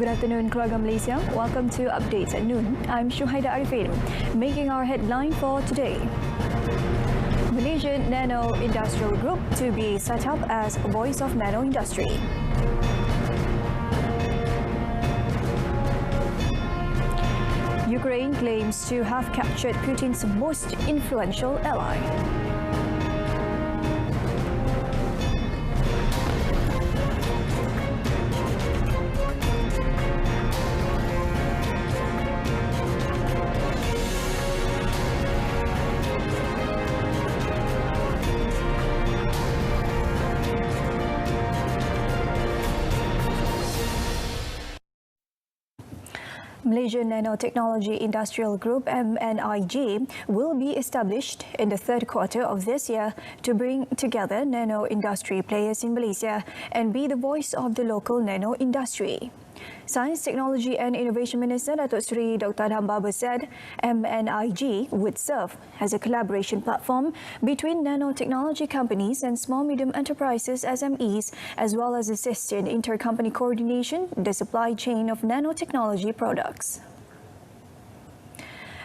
Good afternoon, keluarga Malaysia. Welcome to Updates at Noon. I'm Berita RTM, making our headline for today. Malaysian Nano Industrial Group to be set up as voice of nano industry. Ukraine claims to have captured Putin's most influential ally. Malaysian Nanotechnology Industrial Group (MNIG) will be established in the third quarter of this year to bring together nano industry players in Malaysia and be the voice of the local nano industry. Science, Technology and Innovation Minister Datuk Seri Dr. Adham said MNIG would serve as a collaboration platform between nanotechnology companies and small-medium enterprises (SMEs), as well as assist in intercompany coordination in the supply chain of nanotechnology products.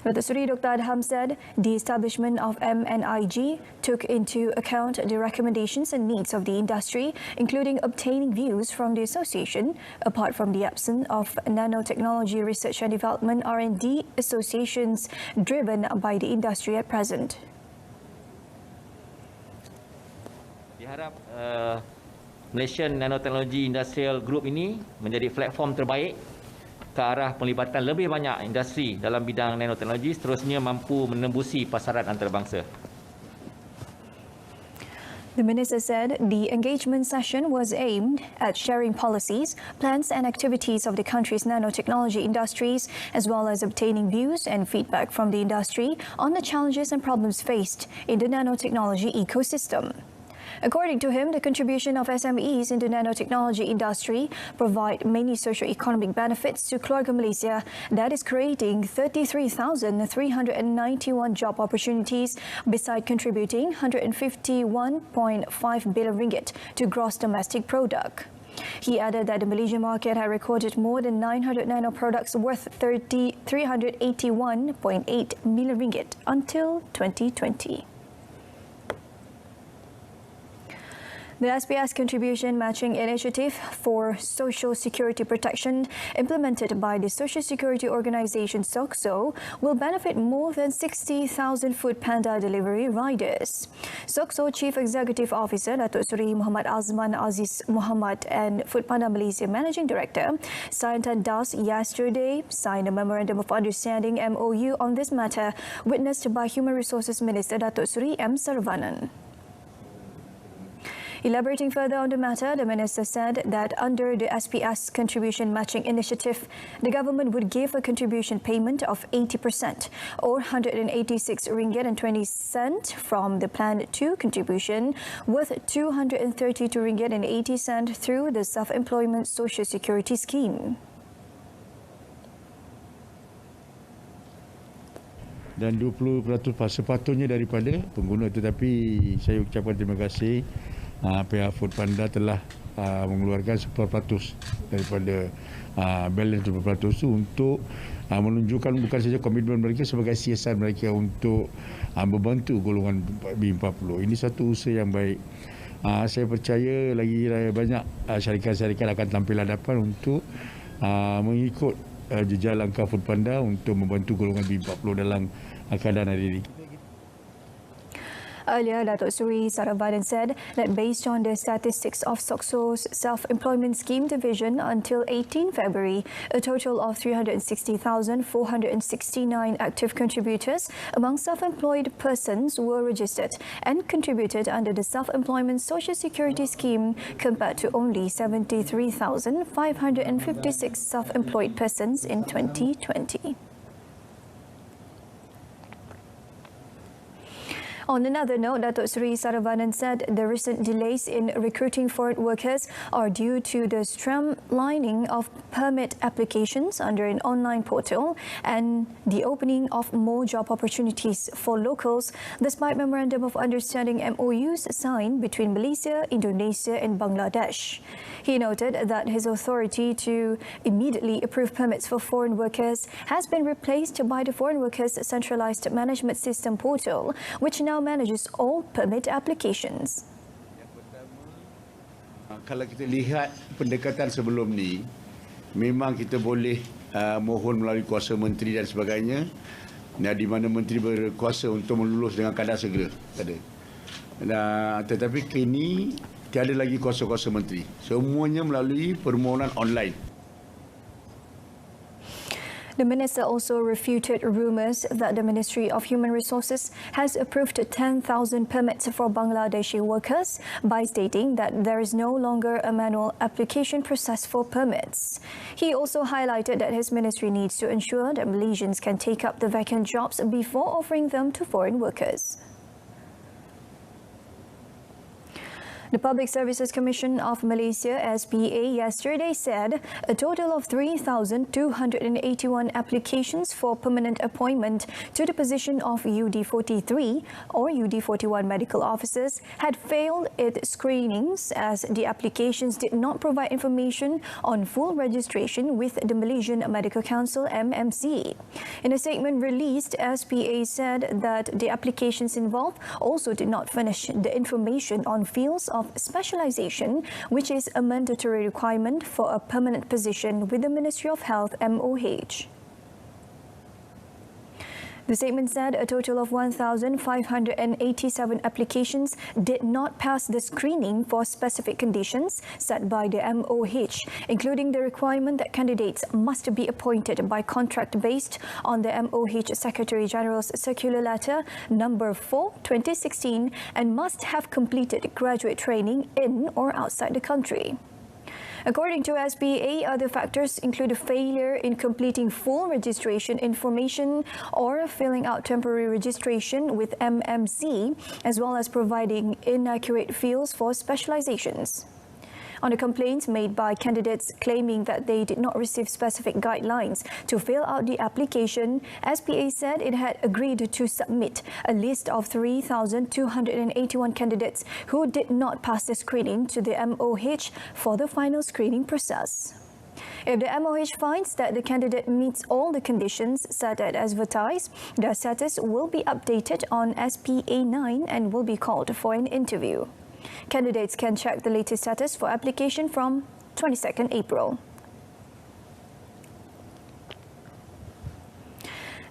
Datuk Seri Dr. Adham said the establishment of MNIG took into account the recommendations and needs of the industry, including obtaining views from the association, apart from the absence of nanotechnology research and development R&D associations driven by the industry at present. Diharap Malaysian Nanotechnology Industrial Group ini menjadi platform terbaik ke arah pelibatan lebih banyak industri dalam bidang nanoteknologi, seterusnya mampu menembusi pasaran antarabangsa. The minister said the engagement session was aimed at sharing policies, plans and activities of the country's nanotechnology industries, as well as obtaining views and feedback from the industry on the challenges and problems faced in the nanotechnology ecosystem. According to him, the contribution of SMEs in the nanotechnology industry provide many socio-economic benefits to keluarga Malaysia, that is creating 33,391 job opportunities, beside contributing 151.5 billion ringgit to gross domestic product. He added that the Malaysian market had recorded more than 900 nano products worth 381.8 million ringgit until 2020. The SPS Contribution Matching Initiative for Social Security Protection, implemented by the Social Security Organisation SOCSO, will benefit more than 60,000 Food Panda delivery riders. SOCSO Chief Executive Officer Datuk Seri Muhammad Azman Aziz Muhammad and Food Panda Malaysia Managing Director Saintan Das yesterday signed a Memorandum of Understanding MOU on this matter, witnessed by Human Resources Minister Datuk Seri M. Saravanan. Elaborating further on the matter, the minister said that under the SPS Contribution Matching Initiative, the government would give a contribution payment of 80% or 186 ringgit and 20 cent from the Plan 2 contribution, worth 232 ringgit and 80 cent through the Self-Employment Social Security Scheme. Dan 20% sepatutnya daripada pengguna, tetapi saya ucapkan terima kasih pihak Food Panda telah mengeluarkan 10% daripada balance 20% itu untuk menunjukkan bukan saja komitmen mereka sebagai CSR mereka untuk membantu golongan B40. Ini satu usaha yang baik. Saya percaya lagi banyak syarikat-syarikat akan tampil hadapan untuk mengikut jejak langkah Food Panda untuk membantu golongan B40 dalam keadaan hari ini. Earlier, Datuk Seri Saravanan said that based on the statistics of SOCSO's Self-Employment Scheme Division until 18 February, a total of 360,469 active contributors among self-employed persons were registered and contributed under the Self-Employment Social Security Scheme, compared to only 73,556 self-employed persons in 2020. On another note, Datuk Seri Saravanan said the recent delays in recruiting foreign workers are due to the streamlining of permit applications under an online portal and the opening of more job opportunities for locals, despite Memorandum of Understanding MOUs signed between Malaysia, Indonesia and Bangladesh. He noted that his authority to immediately approve permits for foreign workers has been replaced by the Foreign Workers Centralised Management System portal, which now manages all permit applications. Kalau kita lihat pendekatan sebelum ni, memang kita boleh mohon melalui kuasa menteri dan sebagainya, di mana menteri berkuasa untuk melulus dengan kadar segera. Tetapi kini tiada lagi kuasa-kuasa menteri. Semuanya melalui permohonan online. The minister also refuted rumours that the Ministry of Human Resources has approved 10,000 permits for Bangladeshi workers by stating that there is no longer a manual application process for permits. He also highlighted that his ministry needs to ensure that Malaysians can take up the vacant jobs before offering them to foreign workers. The Public Services Commission of Malaysia, SPA, yesterday said a total of 3,281 applications for permanent appointment to the position of UD43 or UD41 medical officers had failed its screenings as the applications did not provide information on full registration with the Malaysian Medical Council, MMC. In a statement released, SPA said that the applications involved also did not furnish the information on fields of specialization, which is a mandatory requirement for a permanent position with the Ministry of Health, MOH. The statement said a total of 1,587 applications did not pass the screening for specific conditions set by the MOH, including the requirement that candidates must be appointed by contract based on the MOH Secretary General's Circular Letter number 4/2016 and must have completed graduate training in or outside the country. According to SPA, other factors include a failure in completing full registration information or filling out temporary registration with MMC, as well as providing inaccurate fields for specializations. On the complaints made by candidates claiming that they did not receive specific guidelines to fill out the application, SPA said it had agreed to submit a list of 3,281 candidates who did not pass the screening to the MOH for the final screening process. If the MOH finds that the candidate meets all the conditions set as advertised, their status will be updated on SPA 9 and will be called for an interview. Candidates can check the latest status for application from 22nd April.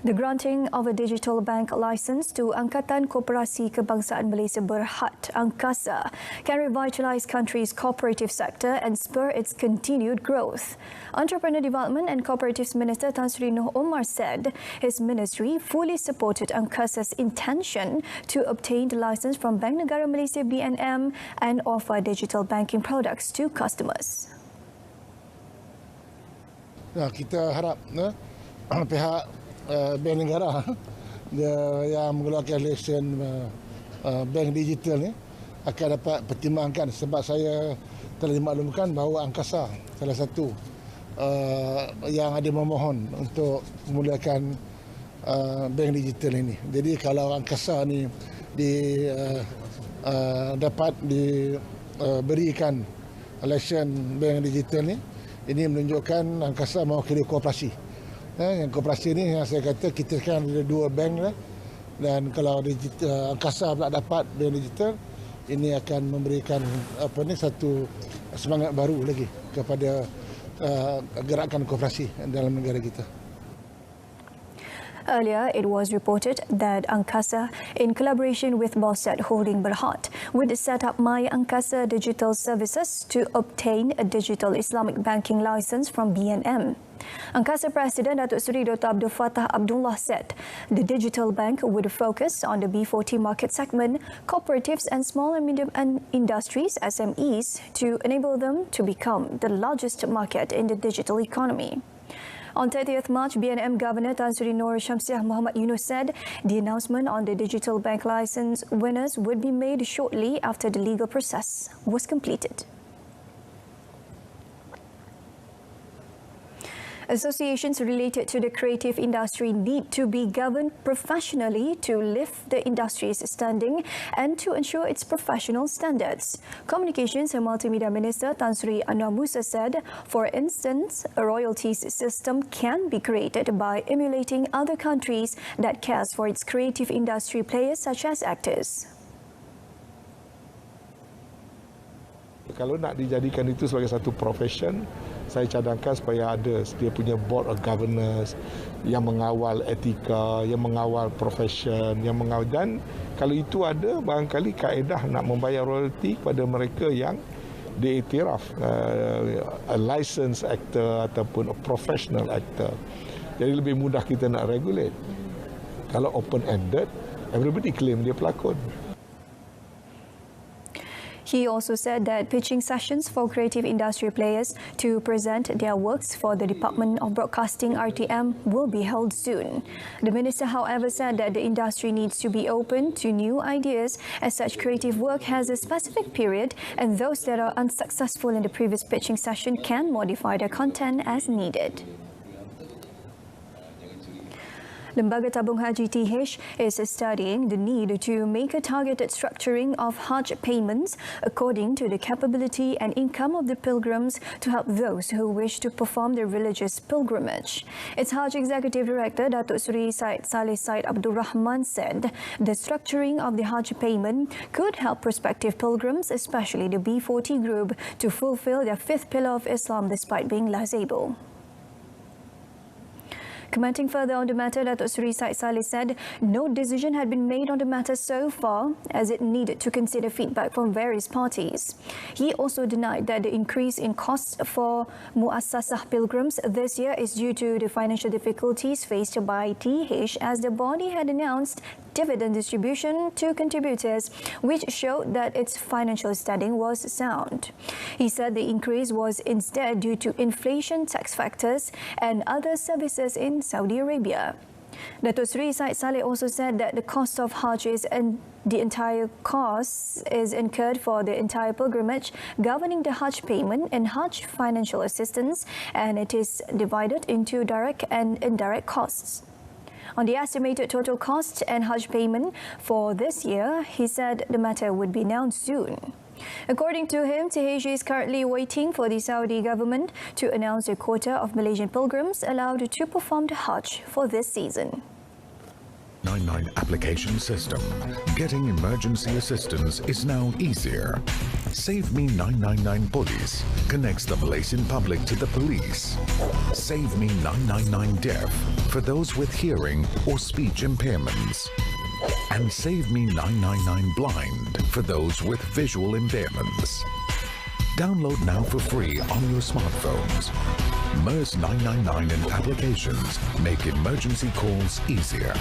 The granting of a digital bank license to Angkatan Koperasi Kebangsaan Malaysia Berhad (Angkasa) can revitalise country's cooperative sector and spur its continued growth. Entrepreneur Development and Cooperatives Minister Tan Sri Noh Omar said his ministry fully supported Angkasa's intention to obtain the license from Bank Negara Malaysia (BNM) and offer digital banking products to customers. Kita harap pihak Bank Negara yang mengeluarkan lesen bank digital ni akan dapat pertimbangkan, sebab saya telah dimaklumkan bahawa Angkasa salah satu yang ada memohon untuk memulakan bank digital ini. Jadi kalau Angkasa ni dapat diberikan lesen bank digital ni, ini menunjukkan Angkasa mewakili koperasi. Yang koperasi ni yang saya kata kita kan ada dua bank lah, dan kalau Angkasa pula dapat bank digital, ini akan memberikan satu semangat baru lagi kepada gerakan koperasi dalam negara kita. Earlier, it was reported that Angkasa, in collaboration with Bosset Holding Berhad, would set up My Angkasa Digital Services to obtain a digital Islamic banking license from BNM. Angkasa President Datuk Seri Dr. Abdul Fattah Abdullah said the digital bank would focus on the B40 market segment, cooperatives and small and medium industries, SMEs, to enable them to become the largest market in the digital economy. On 30th March, BNM Governor Tan Sri Noor Shamsiah Muhammad Yunus said the announcement on the digital bank license winners would be made shortly after the legal process was completed. Associations related to the creative industry need to be governed professionally to lift the industry's standing and to ensure its professional standards. Communications and Multimedia Minister Tan Sri Anwar Musa said, for instance, a royalties system can be created by emulating other countries that cares for its creative industry players such as actors. Kalau nak dijadikan itu sebagai satu profession, saya cadangkan supaya ada dia punya board of governors yang mengawal etika, yang mengawal profession, yang mengawal, dan kalau itu ada, barangkali kaedah nak membayar royalty kepada mereka yang diiktiraf a licensed actor ataupun a professional actor. Jadi lebih mudah kita nak regulate. Kalau open-ended, everybody claim dia pelakon. He also said that pitching sessions for creative industry players to present their works for the Department of Broadcasting RTM will be held soon. The minister, however, said that the industry needs to be open to new ideas as such creative work has a specific period and those that are unsuccessful in the previous pitching session can modify their content as needed. Lembaga Tabung Haji TH is studying the need to make a targeted structuring of Hajj payments according to the capability and income of the pilgrims to help those who wish to perform the religious pilgrimage. Its Hajj Executive Director, Datuk Seri Said Saleh Said Abdul Rahman, said the structuring of the Hajj payment could help prospective pilgrims, especially the B40 group, to fulfill their fifth pillar of Islam despite being less able. Commenting further on the matter, Datuk Seri Said Saleh said no decision had been made on the matter so far as it needed to consider feedback from various parties. He also denied that the increase in costs for Muassasah pilgrims this year is due to the financial difficulties faced by TH as the body had announced dividend distribution to contributors, which showed that its financial standing was sound. He said the increase was instead due to inflation, tax factors and other services in Saudi Arabia. Datuk Seri Said Saleh also said that the cost of Hajj is the entire cost is incurred for the entire pilgrimage, governing the Hajj payment and Hajj financial assistance, and it is divided into direct and indirect costs. On the estimated total cost and Hajj payment for this year, he said the matter would be announced soon. According to him, TH is currently waiting for the Saudi government to announce a quota of Malaysian pilgrims allowed to perform the Hajj for this season. 99 application system. Getting emergency assistance is now easier. Save Me 999 Police connects the Malaysian public to the police. Save Me 999 Deaf for those with hearing or speech impairments. And Save Me 999 Blind for those with visual impairments. Download now for free on your smartphones. MERS 999 and applications make emergency calls easier.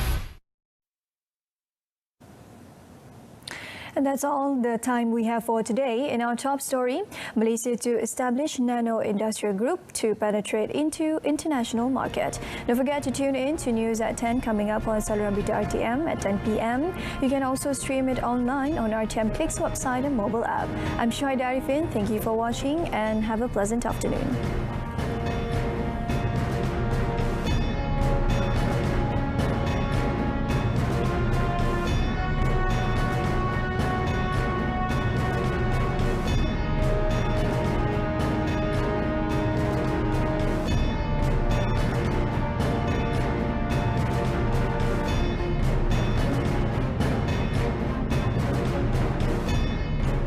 And that's all the time we have for today. In our top story, Malaysia to establish nano industrial group to penetrate into international market. Don't forget to tune in to news at 10 coming up on saluran Berita RTM at 10 p.m. You can also stream it online on RTM Clicks website and mobile app. I'm Shahida Arifin. Thank you for watching and have a pleasant afternoon.